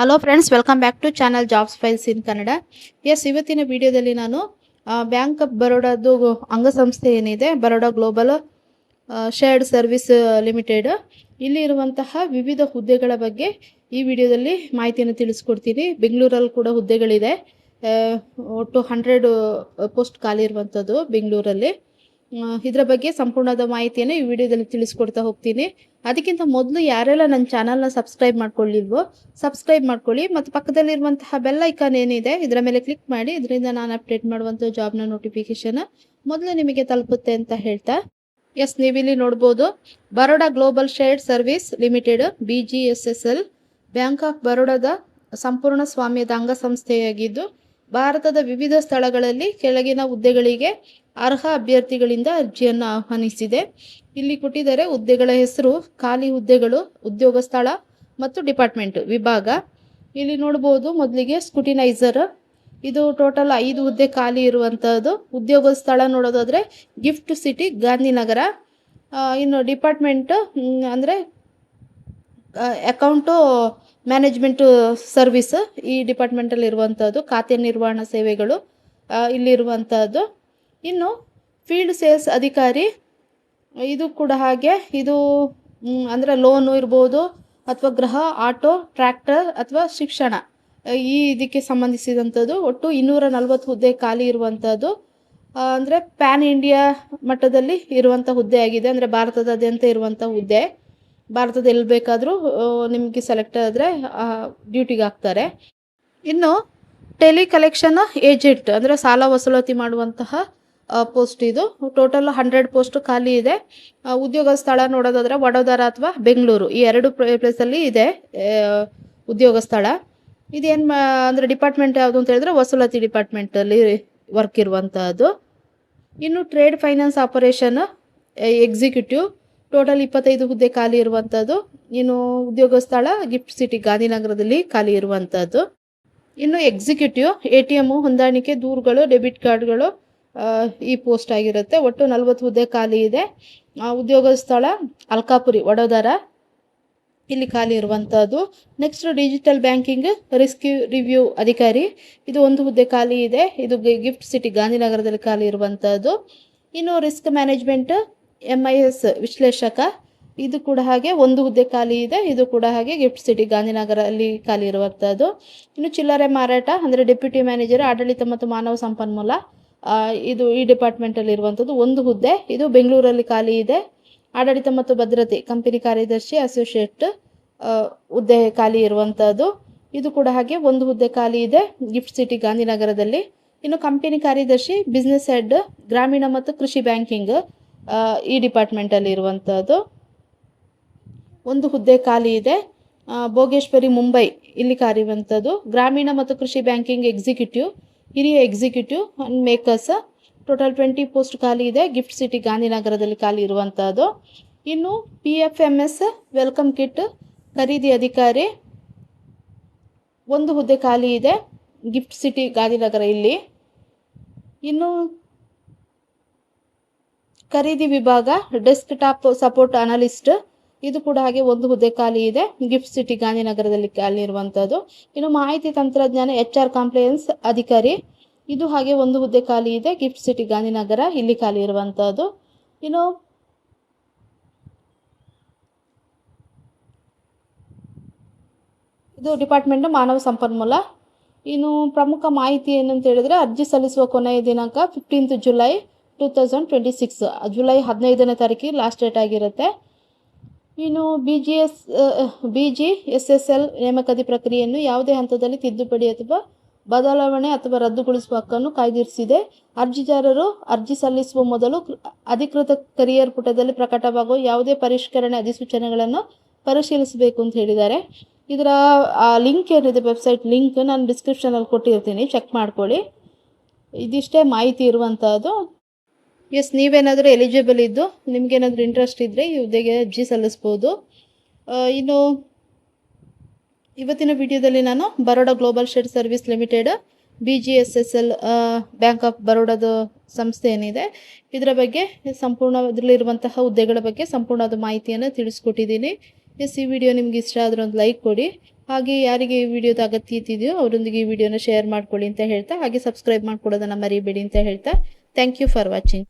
Hello friends, welcome back to channel jobs files in Kannada. ಇವತ್ತಿನ ವಿಡಿಯೋದಲ್ಲಿ ನಾನು ಬ್ಯಾಂಕ್ ಆಫ್ ಬರೋಡಾದು ಅಂಗಸಂಸ್ಥೆ ಏನಿದೆ, Baroda global shared service limited, ಇಲ್ಲಿ ಇರುವಂತಹ ವಿವಿಧ ಹುದ್ದೆಗಳ ಬಗ್ಗೆ ಈ ವಿಡಿಯೋದಲ್ಲಿ ಮಾಹಿತಿಯನ್ನು ತಿಳಿಸ್ಕೊಡ್ತೀನಿ. ಬೆಂಗಳೂರಲ್ಲಿ ಕೂಡ ಹುದ್ದೆಗಳಿದೆ. ಒಟ್ಟು 100 ಪೋಸ್ಟ್ ಖಾಲಿ ಇರುವಂಥದ್ದು ಬೆಂಗಳೂರಲ್ಲಿ. ಇದರ ಬಗ್ಗೆ ಸಂಪೂರ್ಣದ ಮಾಹಿತಿಯನ್ನು ಈ ವಿಡಿಯೋದಲ್ಲಿ ತಿಳಿಸ್ಕೊಡ್ತಾ ಹೋಗ್ತೀನಿ. ಅದಕ್ಕಿಂತ ಮೊದಲು ಯಾರೆಲ್ಲ ನನ್ನ ಚಾನಲ್ನ ಸಬ್ಸ್ಕ್ರೈಬ್ ಮಾಡ್ಕೊಳ್ಳಿಲ್ವೋ ಸಬ್ಸ್ಕ್ರೈಬ್ ಮಾಡ್ಕೊಳ್ಳಿ, ಮತ್ತು ಪಕ್ಕದಲ್ಲಿರುವಂತಹ ಬೆಲ್ ಐಕಾನ್ ಏನಿದೆ ಇದರ ಮೇಲೆ ಕ್ಲಿಕ್ ಮಾಡಿ. ಇದರಿಂದ ನಾನು ಅಪ್ಡೇಟ್ ಮಾಡುವಂಥ ಜಾಬ್ನ ನೋಟಿಫಿಕೇಶನ್ ಮೊದಲು ನಿಮಗೆ ತಲುಪುತ್ತೆ ಅಂತ ಹೇಳ್ತಾ, ನೀವಿಲ್ಲಿ ನೋಡ್ಬೋದು, Baroda global shared service limited BGSSL bank of ಬರೋಡಾದ ಸಂಪೂರ್ಣ ಸ್ವಾಮ್ಯದ ಅಂಗಸಂಸ್ಥೆಯಾಗಿದ್ದು, ಭಾರತದ ವಿವಿಧ ಸ್ಥಳಗಳಲ್ಲಿ ಕೆಳಗಿನ ಹುದ್ದೆಗಳಿಗೆ ಅರ್ಹ ಅಭ್ಯರ್ಥಿಗಳಿಂದ ಅರ್ಜಿಯನ್ನು ಆಹ್ವಾನಿಸಿದೆ. ಇಲ್ಲಿ ಕೊಟ್ಟಿದ್ದಾರೆ ಹುದ್ದೆಗಳ ಹೆಸರು, ಖಾಲಿ ಹುದ್ದೆಗಳು, ಉದ್ಯೋಗ ಸ್ಥಳ ಮತ್ತು ಡಿಪಾರ್ಟ್ಮೆಂಟ್ ವಿಭಾಗ. ಇಲ್ಲಿ ನೋಡ್ಬೋದು, ಮೊದಲಿಗೆ ಸ್ಕೂಟಿನೈಸರ್, ಇದು ಟೋಟಲ್ 5 ಹುದ್ದೆ ಖಾಲಿ ಇರುವಂತಹದ್ದು. ಉದ್ಯೋಗ ಸ್ಥಳ ನೋಡೋದಾದ್ರೆ ಗಿಫ್ಟ್ ಸಿಟಿ ಗಾಂಧಿನಗರ. ಇನ್ನು ಡಿಪಾರ್ಟ್ಮೆಂಟ್ ಅಂದರೆ ಅಕೌಂಟು ಮ್ಯಾನೇಜ್ಮೆಂಟ್ ಸರ್ವಿಸ್, ಈ ಡಿಪಾರ್ಟ್ಮೆಂಟಲ್ಲಿ ಇರುವಂಥದ್ದು. ಖಾತೆ ನಿರ್ವಹಣಾ ಸೇವೆಗಳು ಇಲ್ಲಿರುವಂಥದ್ದು. ಇನ್ನು ಫೀಲ್ಡ್ ಸೇಲ್ಸ್ ಅಧಿಕಾರಿ, ಇದು ಕೂಡ ಹಾಗೆ. ಇದು ಅಂದರೆ ಲೋನು ಇರ್ಬೋದು, ಅಥವಾ ಗೃಹ, ಆಟೋ, ಟ್ರ್ಯಾಕ್ಟರ್ ಅಥವಾ ಶಿಕ್ಷಣ, ಈ ಇದಕ್ಕೆ ಸಂಬಂಧಿಸಿದಂಥದ್ದು. ಒಟ್ಟು 240 ಹುದ್ದೆ ಖಾಲಿ ಇರುವಂಥದ್ದು. ಅಂದರೆ ಪ್ಯಾನ್ ಇಂಡಿಯಾ ಮಟ್ಟದಲ್ಲಿ ಇರುವಂಥ ಹುದ್ದೆ ಆಗಿದೆ. ಅಂದರೆ ಭಾರತದಾದ್ಯಂತ ಇರುವಂಥ ಹುದ್ದೆ. ಭಾರತದ ಎಲ್ಲಿ ಬೇಕಾದರೂ ನಿಮಗೆ ಸೆಲೆಕ್ಟ್ ಆದರೆ ಡ್ಯೂಟಿಗೆ ಹಾಕ್ತಾರೆ. ಇನ್ನು ಟೆಲಿ ಕಲೆಕ್ಷನ್ ಏಜೆಂಟ್, ಅಂದರೆ ಸಾಲ ವಸೂಲಾತಿ ಮಾಡುವಂತಹ ಪೋಸ್ಟ್. ಇದು ಟೋಟಲ್ 100 ಪೋಸ್ಟ್ ಖಾಲಿ ಇದೆ. ಉದ್ಯೋಗ ಸ್ಥಳ ನೋಡೋದಾದ್ರೆ ವಡೋದರ ಅಥವಾ ಬೆಂಗಳೂರು, ಈ 2 ಪ್ಲೇಸಲ್ಲಿ ಇದೆ ಉದ್ಯೋಗ ಸ್ಥಳ. ಇದೇನು ಅಂದರೆ ಡಿಪಾರ್ಟ್ಮೆಂಟ್ ಯಾವುದು ಅಂತ ಹೇಳಿದ್ರೆ ವಸೂಲಾತಿ ಡಿಪಾರ್ಟ್ಮೆಂಟಲ್ಲಿ ವರ್ಕ್ ಇರುವಂತಹದ್ದು. ಇನ್ನು trade finance operation executive, total 25 ಹುದ್ದೆ ಖಾಲಿ ಇರುವಂಥದ್ದು. ಇನ್ನು ಉದ್ಯೋಗ ಸ್ಥಳ ಗಿಫ್ಟ್ ಸಿಟಿ ಗಾಂಧಿನಗರದಲ್ಲಿ ಖಾಲಿ ಇರುವಂಥದ್ದು. ಇನ್ನು ಎಕ್ಸಿಕ್ಯೂಟಿವ್ ATM ಹೊಂದಾಣಿಕೆ, ದೂರುಗಳು, ಡೆಬಿಟ್ ಕಾರ್ಡ್ಗಳು, ಈ ಪೋಸ್ಟ್ ಆಗಿರುತ್ತೆ. ಒಟ್ಟು 40 ಹುದ್ದೆ ಖಾಲಿ ಇದೆ. ಉದ್ಯೋಗ ಸ್ಥಳ ಅಲ್ಕಾಪುರಿ ವಡೋದರ, ಇಲ್ಲಿ ಖಾಲಿ ಇರುವಂಥದ್ದು. Next digital banking risk review ಅಧಿಕಾರಿ, ಇದು 1 ಹುದ್ದೆ ಖಾಲಿ ಇದೆ. ಇದು ಗಿಫ್ಟ್ ಸಿಟಿ ಗಾಂಧಿನಗರದಲ್ಲಿ ಖಾಲಿ ಇರುವಂಥದ್ದು. ಇನ್ನು ರಿಸ್ಕ್ ಮ್ಯಾನೇಜ್ಮೆಂಟ್ MIS ವಿಶ್ಲೇಷಕ, ಇದು ಕೂಡ ಹಾಗೆ 1 ಹುದ್ದೆ ಖಾಲಿ ಇದೆ. ಇದು ಕೂಡ ಹಾಗೆ ಗಿಫ್ಟ್ ಸಿಟಿ ಗಾಂಧಿನಗರ ಅಲ್ಲಿ ಖಾಲಿ ಇರುವಂಥದ್ದು. ಇನ್ನು ಚಿಲ್ಲರೆ ಮಾರಾಟ ಅಂದರೆ ಡೆಪ್ಯೂಟಿ ಮ್ಯಾನೇಜರ್ ಆಡಳಿತ ಮತ್ತು ಮಾನವ ಸಂಪನ್ಮೂಲ, ಇದು ಈ ಡಿಪಾರ್ಟ್ಮೆಂಟಲ್ಲಿ ಇರುವಂಥದ್ದು. 1 ಹುದ್ದೆ, ಇದು ಬೆಂಗಳೂರಲ್ಲಿ ಖಾಲಿ ಇದೆ. ಆಡಳಿತ ಮತ್ತು ಭದ್ರತೆ ಕಂಪನಿ ಕಾರ್ಯದರ್ಶಿ ಅಸೋಸಿಯೇಟ್ ಹುದ್ದೆ ಖಾಲಿ ಇರುವಂಥದ್ದು. ಇದು ಕೂಡ ಹಾಗೆ 1 ಹುದ್ದೆ ಖಾಲಿ ಇದೆ ಗಿಫ್ಟ್ ಸಿಟಿ ಗಾಂಧಿನಗರದಲ್ಲಿ. ಇನ್ನು ಕಂಪನಿ ಕಾರ್ಯದರ್ಶಿ ಬಿಸ್ನೆಸ್ ಹೆಡ್ ಗ್ರಾಮೀಣ ಮತ್ತು ಕೃಷಿ ಬ್ಯಾಂಕಿಂಗ್, ಈ ಡಿಪಾರ್ಟ್ಮೆಂಟಲ್ಲಿ ಇರುವಂಥದ್ದು. 1 ಹುದ್ದೆ ಖಾಲಿ ಇದೆ. ಭೋಗೇಶ್ವರಿ ಮುಂಬೈ, ಇಲ್ಲಿ ಖಾಲಿ ಇರುವಂಥದ್ದು. ಗ್ರಾಮೀಣ ಮತ್ತು ಕೃಷಿ ಬ್ಯಾಂಕಿಂಗ್ ಎಕ್ಸಿಕ್ಯೂಟಿವ್, ಹಿರಿಯ ಎಕ್ಸಿಕ್ಯೂಟಿವ್ ಮೇಕರ್ಸ್, ಟೋಟಲ್ 20 ಪೋಸ್ಟ್ ಖಾಲಿ ಇದೆ. ಗಿಫ್ಟ್ ಸಿಟಿ ಗಾಂಧಿನಗರದಲ್ಲಿ ಖಾಲಿ ಇರುವಂಥದ್ದು. ಇನ್ನು PFMS ವೆಲ್ಕಮ್ ಕಿಟ್ ಖರೀದಿ ಅಧಿಕಾರಿ, 1 ಹುದ್ದೆ ಖಾಲಿ ಇದೆ ಗಿಫ್ಟ್ ಸಿಟಿ ಗಾಂಧಿನಗರ ಇಲ್ಲಿ. ಇನ್ನು ಖರೀದಿ ವಿಭಾಗ ಡೆಸ್ಕ್ ಟಾಪ್ ಸಪೋರ್ಟ್ ಅನಲಿಸ್ಟ್, ಇದು ಕೂಡ ಹಾಗೆ 1 ಹುದ್ದೆ ಖಾಲಿ ಇದೆ ಗಿಫ್ಟ್ ಸಿಟಿ ಗಾಂಧಿನಗರದಲ್ಲಿ ಖಾಲಿ ಇರುವಂಥದ್ದು. ಇನ್ನು ಮಾಹಿತಿ ತಂತ್ರಜ್ಞಾನ HR ಕಾಂಪ್ಲೈಯನ್ಸ್ ಅಧಿಕಾರಿ, ಇದು ಹಾಗೆ 1 ಹುದ್ದೆ ಖಾಲಿ ಇದೆ ಗಿಫ್ಟ್ ಸಿಟಿ ಗಾಂಧಿನಗರ, ಇಲ್ಲಿ ಖಾಲಿ ಇರುವಂಥದ್ದು. ಇನ್ನು ಇದು ಡಿಪಾರ್ಟ್ಮೆಂಟ್ ಮಾನವ ಸಂಪನ್ಮೂಲ. ಇನ್ನು ಪ್ರಮುಖ ಮಾಹಿತಿ ಏನಂತ ಹೇಳಿದ್ರೆ, ಅರ್ಜಿ ಸಲ್ಲಿಸುವ ಕೊನೆಯ ದಿನಾಂಕ 15 ಜುಲೈ 2026, ಜುಲೈ 15ನೇ ತಾರೀಕಿಗೆ ಲಾಸ್ಟ್ ಡೇಟ್ ಆಗಿರುತ್ತೆ. ಇನ್ನು BGSSL ನೇಮಕಾತಿ ಪ್ರಕ್ರಿಯೆಯನ್ನು ಯಾವುದೇ ಹಂತದಲ್ಲಿ ತಿದ್ದುಪಡಿ ಅಥವಾ ಬದಲಾವಣೆ ಅಥವಾ ರದ್ದುಗೊಳಿಸುವ ಹಕ್ಕನ್ನು ಕಾಯ್ದಿರಿಸಿದೆ. ಅರ್ಜಿದಾರರು ಅರ್ಜಿ ಸಲ್ಲಿಸುವ ಮೊದಲು ಅಧಿಕೃತ ಕರಿಯರ್ ಪುಟದಲ್ಲಿ ಪ್ರಕಟವಾಗುವ ಯಾವುದೇ ಪರಿಷ್ಕರಣೆ ಅಧಿಸೂಚನೆಗಳನ್ನು ಪರಿಶೀಲಿಸಬೇಕು ಅಂತ ಹೇಳಿದ್ದಾರೆ. ಇದರ ಲಿಂಕ್ ಏನಿದೆ, ವೆಬ್ಸೈಟ್ ಲಿಂಕ್ ನಾನು ಡಿಸ್ಕ್ರಿಪ್ಷನಲ್ಲಿ ಕೊಟ್ಟಿರ್ತೀನಿ, ಚೆಕ್ ಮಾಡ್ಕೊಳ್ಳಿ. ಇದಿಷ್ಟೇ ಮಾಹಿತಿ ಇರುವಂಥದ್ದು. ನೀವೇನಾದರೂ ಎಲಿಜಿಬಲ್ ಇದ್ದು ನಿಮಗೇನಾದರೂ ಇಂಟ್ರೆಸ್ಟ್ ಇದ್ದರೆ ಈ ಹುದ್ದೆಗೆ ಅರ್ಜಿ ಸಲ್ಲಿಸ್ಬೋದು. ಇನ್ನು ಇವತ್ತಿನ ವಿಡಿಯೋದಲ್ಲಿ ನಾನು Baroda global shared service limited BGSSL bank of ಬರೋಡಾದ ಸಂಸ್ಥೆ ಏನಿದೆ ಇದರ ಬಗ್ಗೆ ಸಂಪೂರ್ಣದಲ್ಲಿರುವಂತಹ ಹುದ್ದೆಗಳ ಬಗ್ಗೆ ಸಂಪೂರ್ಣವಾದ ಮಾಹಿತಿಯನ್ನು ತಿಳಿಸ್ಕೊಟ್ಟಿದ್ದೀನಿ. ಈ ವಿಡಿಯೋ ನಿಮ್ಗೆ ಇಷ್ಟ ಆದರೆ ಒಂದು ಲೈಕ್ ಕೊಡಿ. ಹಾಗೆ ಯಾರಿಗೆ ಈ ವಿಡಿಯೋದ ಅಗತ್ಯ ಇದೆಯೋ ಅವರೊಂದಿಗೆ ಈ ವಿಡಿಯೋನ ಶೇರ್ ಮಾಡ್ಕೊಳ್ಳಿ ಅಂತ ಹೇಳ್ತಾ, ಹಾಗೆ ಸಬ್ಸ್ಕ್ರೈಬ್ ಮಾಡ್ಕೊಳ್ಳೋದನ್ನು ಮರಿಬೇಡಿ ಅಂತ ಹೇಳ್ತಾ, ಥ್ಯಾಂಕ್ ಯು ಫಾರ್ ವಾಚಿಂಗ್.